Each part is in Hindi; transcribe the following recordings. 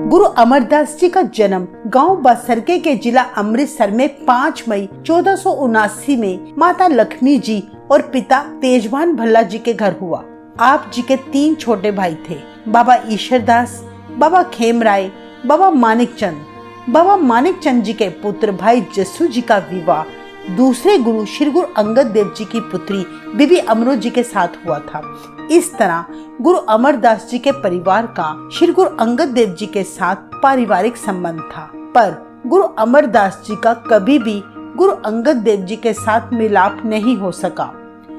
गुरु अमरदास जी का जन्म गांव बसरके के जिला अमृतसर में 5 मई 1479 में माता लक्ष्मी जी और पिता तेजवान भल्ला जी के घर हुआ। आप जी के 3 छोटे भाई थे, बाबा ईश्वरदास, बाबा खेमराय, बाबा मानिकचंद। बाबा मानिकचंद जी के पुत्र भाई जस्सू जी का विवाह दूसरे गुरु श्री गुरु अंगद देव जी की पुत्री बीबी अमरो जी के साथ हुआ था। इस तरह गुरु अमरदास जी के परिवार का श्री गुरु अंगद देव जी के साथ पारिवारिक संबंध था, पर गुरु अमरदास जी का कभी भी गुरु अंगद देव जी के साथ मिलाप नहीं हो सका।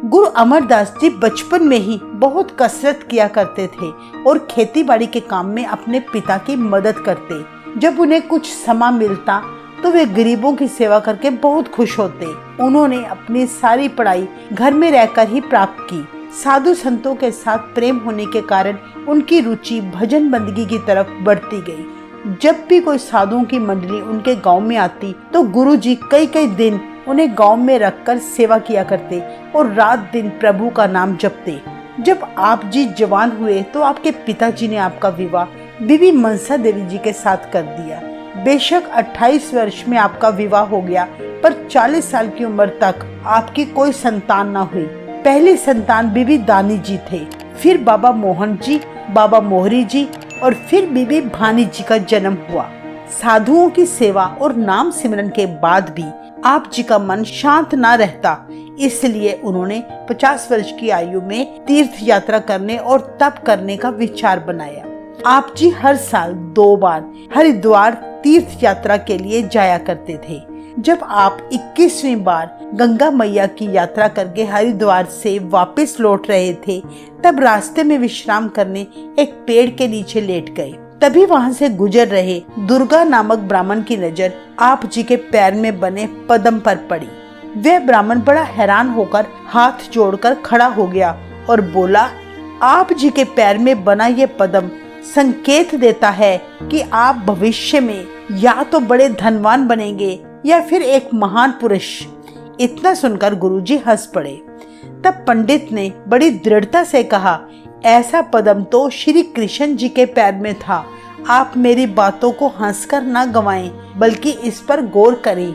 गुरु अमरदास जी बचपन में ही बहुत कसरत किया करते थे और खेतीबाड़ी के काम में अपने पिता की मदद करते। जब उन्हें कुछ समय मिलता तो वे गरीबों की सेवा करके बहुत खुश होते। उन्होंने अपनी सारी पढ़ाई घर में रहकर ही प्राप्त की। साधु संतों के साथ प्रेम होने के कारण उनकी रुचि भजन बंदगी की तरफ बढ़ती गई। जब भी कोई साधुओं की मंडली उनके गांव में आती तो गुरुजी कई कई दिन उन्हें गांव में रखकर सेवा किया करते और रात दिन प्रभु का नाम जपते। जब आप जी जवान हुए तो आपके पिताजी ने आपका विवाह बीबी मनसा देवी जी के साथ कर दिया। बेशक 28 वर्ष में आपका विवाह हो गया, पर 40 साल की उम्र तक आपकी कोई संतान न हुई। पहली संतान बीबी दानी जी थे, फिर बाबा मोहन जी, बाबा मोहरी जी और फिर बीबी भानी जी का जन्म हुआ। साधुओं की सेवा और नाम सिमरन के बाद भी आप जी का मन शांत न रहता, इसलिए उन्होंने 50 वर्ष की आयु में तीर्थ यात्रा करने और तप करने का विचार बनाया। आप जी हर साल 2 बार हरिद्वार तीर्थ यात्रा के लिए जाया करते थे। जब आप 21वीं बार गंगा मैया की यात्रा करके हरिद्वार से वापस लौट रहे थे, तब रास्ते में विश्राम करने एक पेड़ के नीचे लेट गए। तभी वहां से गुजर रहे दुर्गा नामक ब्राह्मण की नजर आप जी के पैर में बने पद्म पर पड़ी। वह ब्राह्मण बड़ा हैरान होकर हाथ जोड़कर खड़ा हो गया और बोला, आप जी के पैर में बना ये पद्म संकेत देता है कि आप भविष्य में या तो बड़े धनवान बनेंगे या फिर एक महान पुरुष। इतना सुनकर गुरुजी हंस पड़े। तब पंडित ने बड़ी दृढ़ता से कहा, ऐसा पद्म तो श्री कृष्ण जी के पैर में था। आप मेरी बातों को हंसकर न गवाएं, बल्कि इस पर गौर करें।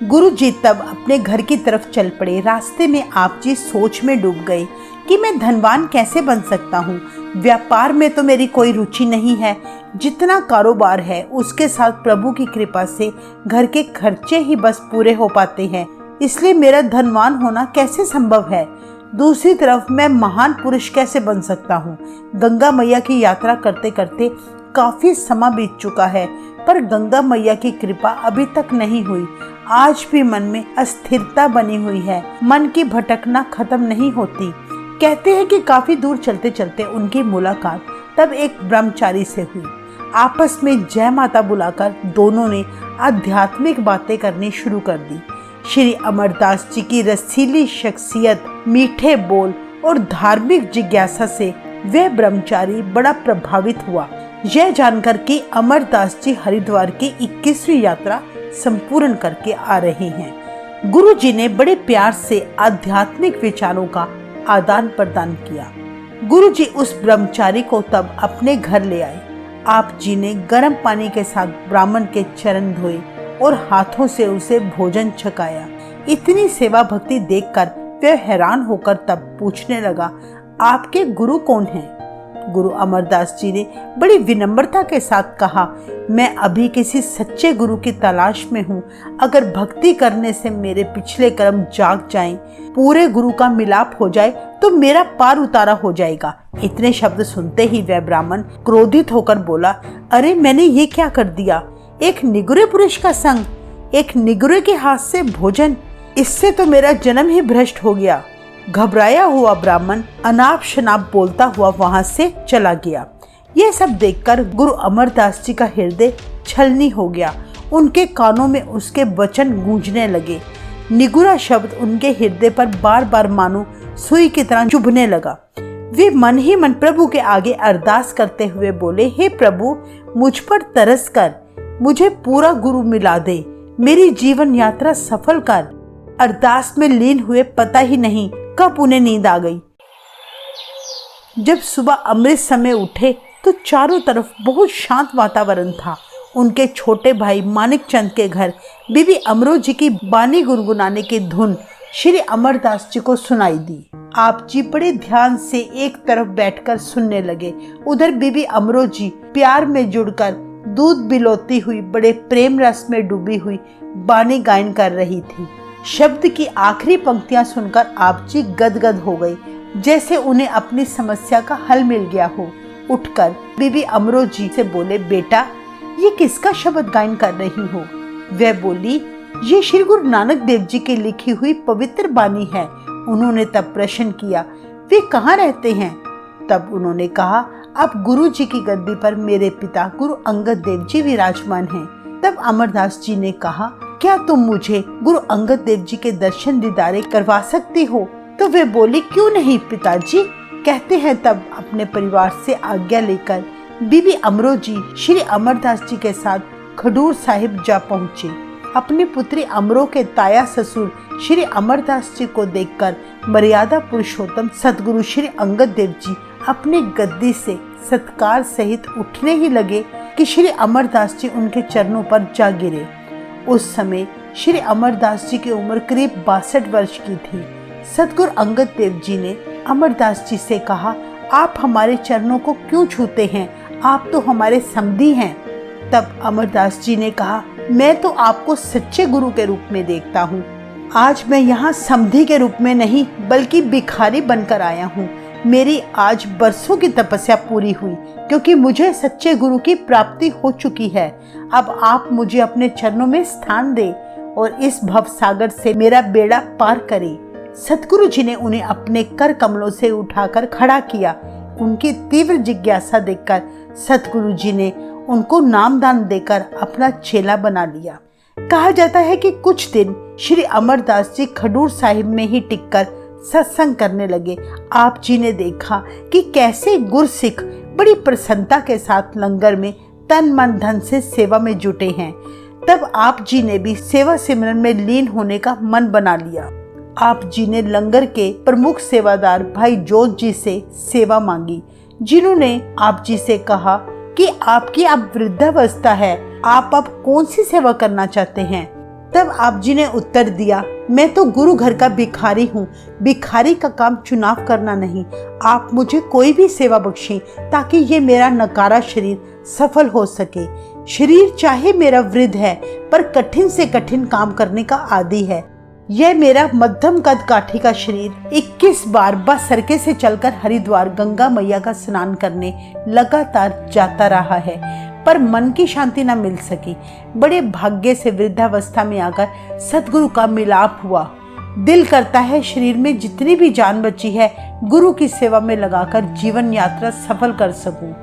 गुरुजी तब अपने घर की तरफ चल पड़े। रास्ते में आप जी सोच में डूब गए कि मैं धनवान कैसे बन सकता हूँ। व्यापार में तो मेरी कोई रुचि नहीं है। जितना कारोबार है उसके साथ प्रभु की कृपा से घर के खर्चे ही बस पूरे हो पाते हैं, इसलिए मेरा धनवान होना कैसे संभव है। दूसरी तरफ मैं महान पुरुष कैसे बन सकता हूँ। गंगा मैया की यात्रा करते करते काफी समय बीत चुका है, पर गंगा मैया की कृपा अभी तक नहीं हुई। आज भी मन में अस्थिरता बनी हुई है, मन की भटकना खत्म नहीं होती। कहते हैं कि काफी दूर चलते चलते उनकी मुलाकात तब एक ब्रह्मचारी से हुई। आपस में जय माता बुलाकर दोनों ने आध्यात्मिक बातें करनी शुरू कर दी। श्री अमरदास जी की रसीली शख्सियत, मीठे बोल और धार्मिक जिज्ञासा से वह ब्रह्मचारी बड़ा प्रभावित हुआ। यह जानकर कि अमरदास जी हरिद्वार की 21वीं यात्रा संपूर्ण करके आ रहे हैं, गुरु जी ने बड़े प्यार से आध्यात्मिक विचारों का आदान प्रदान किया। गुरुजी उस ब्रह्मचारी को तब अपने घर ले आए। आप जी ने गर्म पानी के साथ ब्राह्मण के चरण धोए और हाथों से उसे भोजन छकाया। इतनी सेवा भक्ति देखकर वह हैरान होकर तब पूछने लगा, आपके गुरु कौन हैं? गुरु अमरदास जी ने बड़ी विनम्रता के साथ कहा, मैं अभी किसी सच्चे गुरु की तलाश में हूँ। अगर भक्ति करने से मेरे पिछले कर्म जाग जाएं, पूरे गुरु का मिलाप हो जाए तो मेरा पार उतारा हो जाएगा। इतने शब्द सुनते ही वह ब्राह्मण क्रोधित होकर बोला, अरे मैंने ये क्या कर दिया? एक निगुरे पुरुष का संग, एक निगुरे के हाथ से भोजन, इससे तो मेरा जन्म ही भ्रष्ट हो गया। घबराया हुआ ब्राह्मण अनाप शनाप बोलता हुआ वहां से चला गया। यह सब देखकर गुरु अमरदास जी का हृदय छलनी हो गया। उनके कानों में उसके वचन गूंजने लगे। निगुरा शब्द उनके हृदय पर बार बार मानो सुई की तरह चुभने लगा। वे मन ही मन प्रभु के आगे अरदास करते हुए बोले, हे प्रभु, मुझ पर तरस कर मुझे पूरा गुरु मिला दे, मेरी जीवन यात्रा सफल कर। अरदास में लीन हुए पता ही नहीं कब उन्हें नींद आ गई। जब सुबह अमृत समय उठे तो चारों तरफ बहुत शांत वातावरण था। उनके छोटे भाई मानिक चंद के घर बीबी अमरो जी की बानी गुनगुनाने की धुन श्री अमरदास जी को सुनाई दी। आप जी बड़े ध्यान से एक तरफ बैठकर सुनने लगे। उधर बीबी अमरो जी प्यार में जुड़कर दूध बिलोती हुई बड़े प्रेम रस में डूबी हुई बानी गायन कर रही थी। शब्द की आखिरी पंक्तियां सुनकर आप जी गदगद हो गई, जैसे उन्हें अपनी समस्या का हल मिल गया हो। उठकर बीबी अमरो जी से बोले, बेटा ये किसका शब्द गायन कर रही हो? वह बोली, ये श्री गुरु नानक देव जी की लिखी हुई पवित्र बानी है। उन्होंने तब प्रश्न किया, वे कहाँ रहते हैं? तब उन्होंने कहा, अब गुरु जी की गद्दी पर मेरे पिता गुरु अंगद देव जी विराजमान हैं। तब अमरदास जी ने कहा, क्या तुम मुझे गुरु अंगद देव जी के दर्शन दीदारे करवा सकती हो? तो वे बोली, क्यों नहीं पिताजी। कहते हैं तब अपने परिवार से आज्ञा लेकर बीबी अमरो जी श्री अमरदास जी के साथ खडूर साहिब जा पहुँचे। अपनी पुत्री अमरो के ताया ससुर श्री अमरदास जी को देखकर मर्यादा पुरुषोत्तम सतगुरु श्री अंगद देव जी अपनी गद्दी से सत्कार सहित उठने ही लगे कि श्री अमरदास जी उनके चरणों पर जा गिरे। उस समय श्री अमरदास जी की उम्र करीब 62 वर्ष की थी। सतगुरु अंगद देव जी ने अमरदास जी से कहा, आप हमारे चरणों को क्यों छूते हैं? आप तो हमारे समधी हैं। तब अमरदास जी ने कहा, मैं तो आपको सच्चे गुरु के रूप में देखता हूँ। आज मैं यहाँ समधी के रूप में नहीं बल्कि भिखारी बनकर आया हूँ। मेरी आज बरसों की तपस्या पूरी हुई, क्योंकि मुझे सच्चे गुरु की प्राप्ति हो चुकी है। अब आप मुझे अपने चरणों में स्थान दें और इस भव सागर से मेरा बेड़ा पार करें। सतगुरु जी ने उन्हें अपने कर कमलों से उठाकर खड़ा किया। उनकी तीव्र जिज्ञासा देखकर सतगुरु जी ने उनको नामदान देकर अपना चेला बना लिया। कहा जाता है कि कुछ दिन श्री अमरदास जी खडूर साहिब में ही टिककर सत्संग करने लगे। आप जी ने देखा कि कैसे गुरसिख बड़ी प्रसन्नता के साथ लंगर में तन मन धन से सेवा में जुटे हैं। तब आप जी ने भी सेवा सिमरन में लीन होने का मन बना लिया। आप जी ने लंगर के प्रमुख सेवादार भाई जोत जी से सेवा मांगी, जिन्होंने आप जी से कहा कि आपकी अब वृद्धावस्था है, आप अब कौन सी सेवा करना चाहते हैं? तब आप जी ने उत्तर दिया, मैं तो गुरु घर का भिखारी हूँ। भिखारी का काम चुनाव करना नहीं। आप मुझे कोई भी सेवा बख्शें ताकि ये मेरा नकारा शरीर सफल हो सके। शरीर चाहे मेरा वृद्ध है, पर कठिन से कठिन काम करने का आदी है। यह मेरा मध्यम कद काठी का शरीर 21 बार बस सरके से चलकर हरिद्वार गंगा मैया का स्नान करने लगातार जाता रहा है, पर मन की शांति न मिल सकी। बड़े भाग्य से वृद्धावस्था में आकर सतगुरु का मिलाप हुआ। दिल करता है शरीर में जितनी भी जान बची है गुरु की सेवा में लगाकर जीवन यात्रा सफल कर सकूं।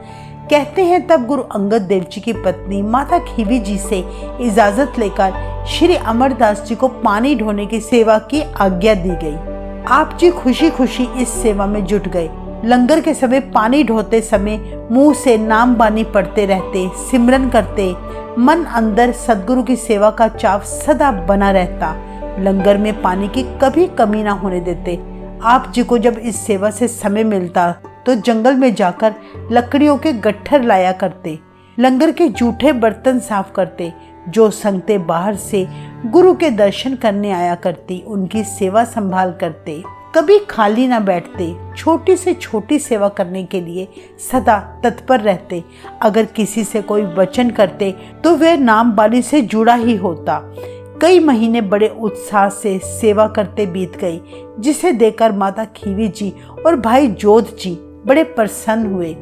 कहते हैं तब गुरु अंगद देव जी की पत्नी माता खीवी जी से इजाजत लेकर श्री अमरदास जी को पानी ढोने की सेवा की आज्ञा दी गई। आप जी खुशी खुशी इस सेवा में जुट गए। लंगर के समय पानी ढोते समय मुंह से नाम बानी पढ़ते रहते, सिमरन करते। मन अंदर सदगुरु की सेवा का चाव सदा बना रहता। लंगर में पानी की कभी कमी ना होने देते। आप जी को जब इस सेवा से समय मिलता तो जंगल में जाकर लकड़ियों के गट्ठर लाया करते, लंगर के जूठे बर्तन साफ करते। जो संगतें बाहर से गुरु के दर्शन करने आया करती, उनकी सेवा संभाल करते, कभी खाली ना बैठते। छोटी से छोटी सेवा करने के लिए सदा तत्पर रहते। अगर किसी से कोई वचन करते तो वह नाम बानी से जुड़ा ही होता। कई महीने बड़े उत्साह से सेवा करते बीत गए, जिसे देखकर माता खीवी जी और भाई जोध जी बड़े प्रसन्न हुए।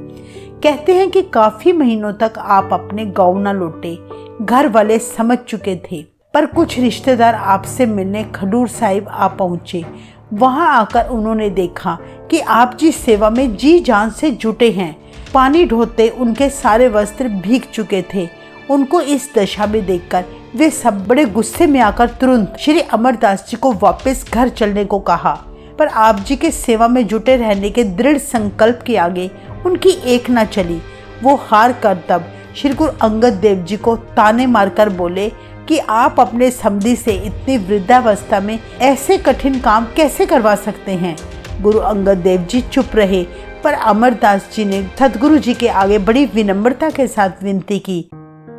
कहते हैं कि काफी महीनों तक आप अपने गांव न लौटे। घर वाले समझ चुके थे, पर कुछ रिश्तेदार आपसे मिलने खडूर साहिब आ पहुंचे। वहां आकर उन्होंने देखा कि आप जी सेवा में जी जान से जुटे हैं। पानी ढोते उनके सारे वस्त्र भीग चुके थे। उनको इस दशा में देखकर वे सब बड़े गुस्से में आकर तुरंत श्री अमरदास जी को वापस घर चलने को कहा, पर आप जी के सेवा में जुटे रहने के दृढ़ संकल्प के आगे उनकी एक न चली। वो हार कर तब श्री गुरु अंगद देव जी को ताने मारकर बोले कि आप अपने समधी से इतनी वृद्धावस्था में ऐसे कठिन काम कैसे करवा सकते हैं। गुरु अंगद देव जी चुप रहे। पर अमरदास जी ने सतगुरु जी के आगे बड़ी विनम्रता के साथ विनती की,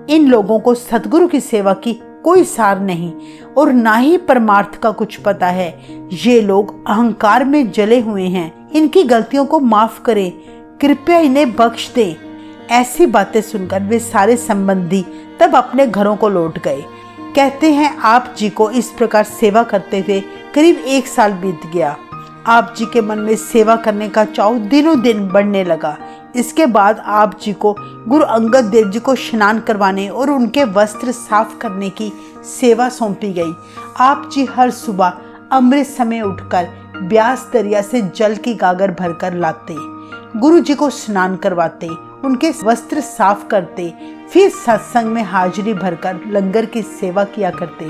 इन लोगों को सतगुरु की सेवा की कोई सार नहीं और ना ही परमार्थ का कुछ पता है। ये लोग अहंकार में जले हुए हैं, इनकी गलतियों को माफ करें, कृपया इन्हें बख्श दें। ऐसी बातें सुनकर वे सारे संबंधी तब अपने घरों को लौट गए। कहते हैं आप जी को इस प्रकार सेवा करते हुए करीब 1 साल बीत गया। आप जी के मन में सेवा करने का चाव दिनों दिन बढ़ने लगा। इसके बाद आप जी को गुरु अंगद देव जी को स्नान करवाने और उनके वस्त्र साफ करने की सेवा सौंपी गई। आप जी हर सुबह अमृत समय उठकर ब्यास दरिया से जल की गागर भरकर लाते, गुरु जी को स्नान करवाते, उनके वस्त्र साफ करते, फिर सत्संग में हाजिरी भरकर लंगर की सेवा किया करते।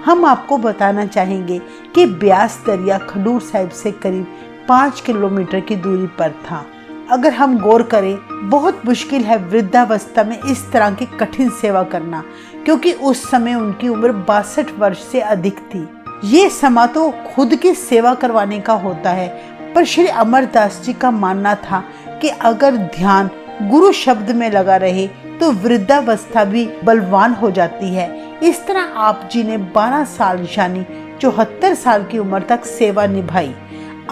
हम आपको बताना चाहेंगे कि ब्यास दरिया खडूर साहिब से करीब 5 किलोमीटर की दूरी पर था। अगर हम गौर करें, बहुत मुश्किल है वृद्धावस्था में इस तरह की कठिन सेवा करना, क्योंकि उस समय उनकी उम्र 62 वर्ष से अधिक थी। ये समा तो खुद की सेवा करवाने का होता है, पर श्री अमरदास जी का मानना था कि अगर ध्यान गुरु शब्द में लगा रहे तो वृद्धावस्था भी बलवान हो जाती है। इस तरह आप जी ने 12 साल यानी 74 साल की उम्र तक सेवा निभाई।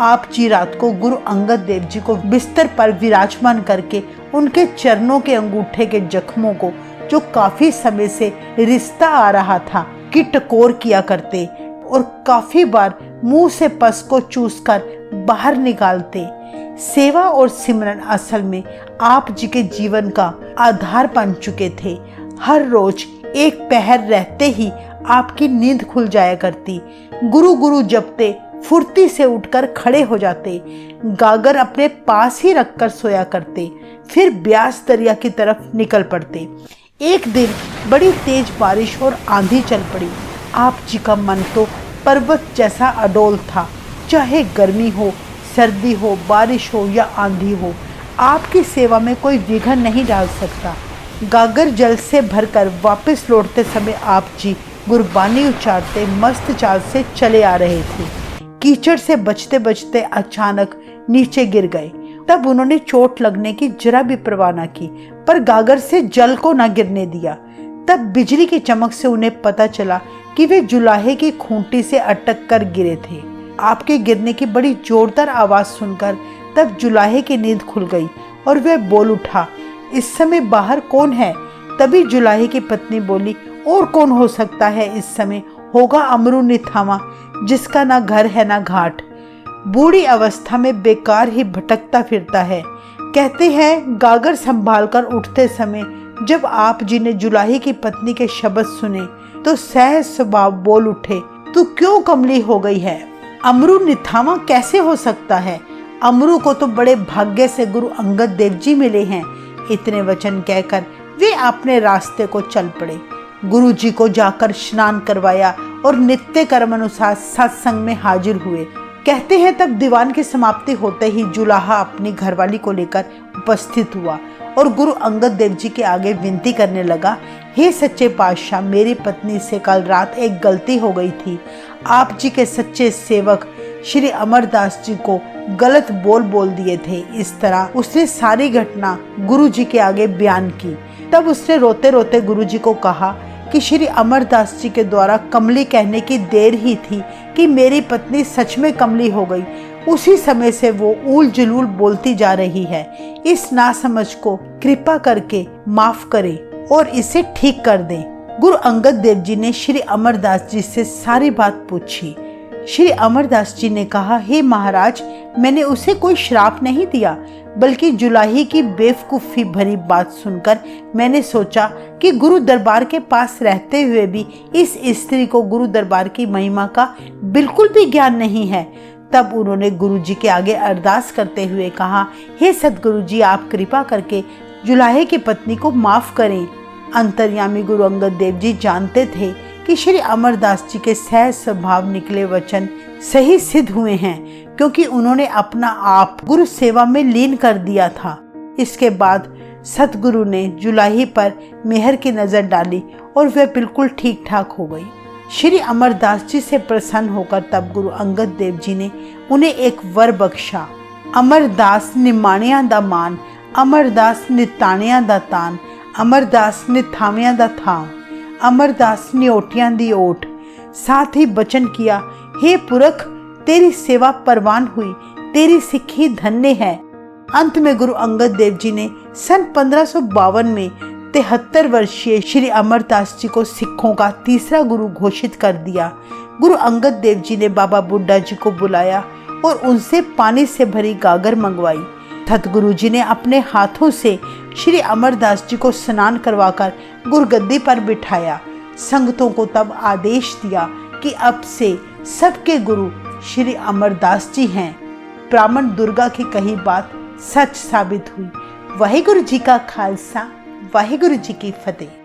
आप जी रात को गुरु अंगद देव जी को बिस्तर पर विराजमान करके उनके चरणों के अंगूठे के जख्मों को, जो काफी समय से रिश्ता आ रहा था, की टकोर किया करते और काफी बार मुंह से पस को चूसकर बाहर निकालते। सेवा और सिमरन असल में आप जी के जीवन का आधार बन चुके थे। हर रोज एक पहर रहते ही आपकी नींद खुल जाया करती। गुरु गुरु जपते फुर्ती से उठकर खड़े हो जाते, गागर अपने पास ही रखकर सोया करते, फिर ब्यास दरिया की तरफ निकल पड़ते। एक दिन बड़ी तेज बारिश और आंधी चल पड़ी। आप जी का मन तो पर्वत जैसा अडोल था। चाहे गर्मी हो, सर्दी हो, बारिश हो या आंधी हो, आपकी सेवा में कोई विघ्न नहीं डाल सकता। गागर जल से भरकर वापस लौटते समय आप जी गुरबानी उच्चारते मस्त चाल से चले आ रहे थे। कीचड़ से बचते बचते अचानक नीचे गिर गए। तब उन्होंने चोट लगने की जरा भी परवाह न की, पर गागर से जल को न गिरने दिया। तब बिजली की चमक से उन्हें पता चला कि वे जुलाहे की खूंटी से अटक कर गिरे थे। आपके गिरने की बड़ी जोरदार आवाज सुनकर तब जुलाहे की नींद खुल गई और वह बोल उठा, इस समय बाहर कौन है? तभी जुलाहे की पत्नी बोली, और कौन हो सकता है इस समय? होगा अमरू निथावा, जिसका ना घर है ना घाट, बूढ़ी अवस्था में बेकार ही भटकता फिरता है। कहते हैं गागर संभाल कर उठते समय जब आप जी ने जुलाहे की पत्नी के शब्द सुने तो सहज स्वभाव बोल उठे, तू क्यों कमली हो गई है? अमरू निथावा कैसे हो सकता है? अमरू को तो बड़े भाग्य से गुरु अंगद देव जी मिले हैं। इतने वचन कहकर वे अपने रास्ते को चल पड़े। गुरु जी को जाकर स्नान करवाया और नित्य कर्म अनुसार सत्संग में हाजिर हुए। कहते हैं तब दीवान की समाप्ति होते ही जुलाहा अपनी घरवाली को लेकर उपस्थित हुआ और गुरु अंगद देव जी के आगे विनती करने लगा, हे सच्चे पातशाह, मेरी पत्नी से कल रात एक गलती हो गई थी। आप जी के सच्चे सेवक श्री अमरदास जी को गलत बोल दिए थे। इस तरह उसने सारी घटना गुरु जी के आगे बयान की। तब उसने रोते रोते गुरु जी को कहा कि श्री अमरदास जी के द्वारा कमली कहने की देर ही थी कि मेरी पत्नी सच में कमली हो गई। उसी समय से वो ऊल जुलूल बोलती जा रही है। इस नासमझ को कृपा करके माफ करें और इसे ठीक कर दें। गुरु अंगद देव जी ने श्री अमरदास जी से सारी बात पूछी। श्री अमरदास जी ने कहा, हे महाराज, मैंने उसे कोई श्राप नहीं दिया, बल्कि जुलाही की बेवकूफ़ी भरी बात सुनकर मैंने सोचा कि गुरु दरबार के पास रहते हुए भी इस स्त्री को गुरु दरबार की महिमा का बिल्कुल भी ज्ञान नहीं है। तब उन्होंने गुरु जी के आगे अरदास करते हुए कहा, हे सदगुरु जी, आप कृपा करके जुलाहे की पत्नी को माफ करें। अंतर्यामी गुरु अंगद देव जी जानते थे कि श्री अमरदास जी के सहज स्वभाव निकले वचन सही सिद्ध हुए हैं, क्योंकि उन्होंने अपना आप गुरु सेवा में लीन कर दिया था। इसके बाद सतगुरु ने जुलाही पर मेहर की नजर डाली और वह बिल्कुल ठीक ठाक हो गई। श्री अमरदास जी से प्रसन्न होकर तब गुरु अंगद देव जी ने उन्हें एक वर बख्शा। अमरदास निमाणिਆਂ ਦਾ ਮਾਨ, अमरदास निताणिਆਂ ਦਾ ਤਾਨ, अमरदास निथाविਆਂ ਦਾ ਥਾਂ, अमरदास निओटियां दी ओट। साथ ही वचन किया, हे पुरख तेरी सेवा परवान हुई, तेरी सिक्खी धन्य है। अंत में गुरु अंगद देव जी ने सन 1552 में 73 वर्षीय श्री अमरदास जी को सिखों का तीसरा गुरु घोषित कर दिया। गुरु अंगद देव जी ने बाबा बुड्ढा जी को बुलाया और उनसे पानी से भरी गागर मंगवाई। सतगुरु जी ने अपने हाथों से श्री अमरदास जी को स्नान करवाकर गुरगद्दी पर बिठाया। संगतों को तब आदेश दिया कि अब से सबके गुरु श्री अमरदास जी हैं। ब्राह्मण दुर्गा की कही बात सच साबित हुई। वाहिगुरु जी का खालसा, वाहिगुरु जी की फतेह।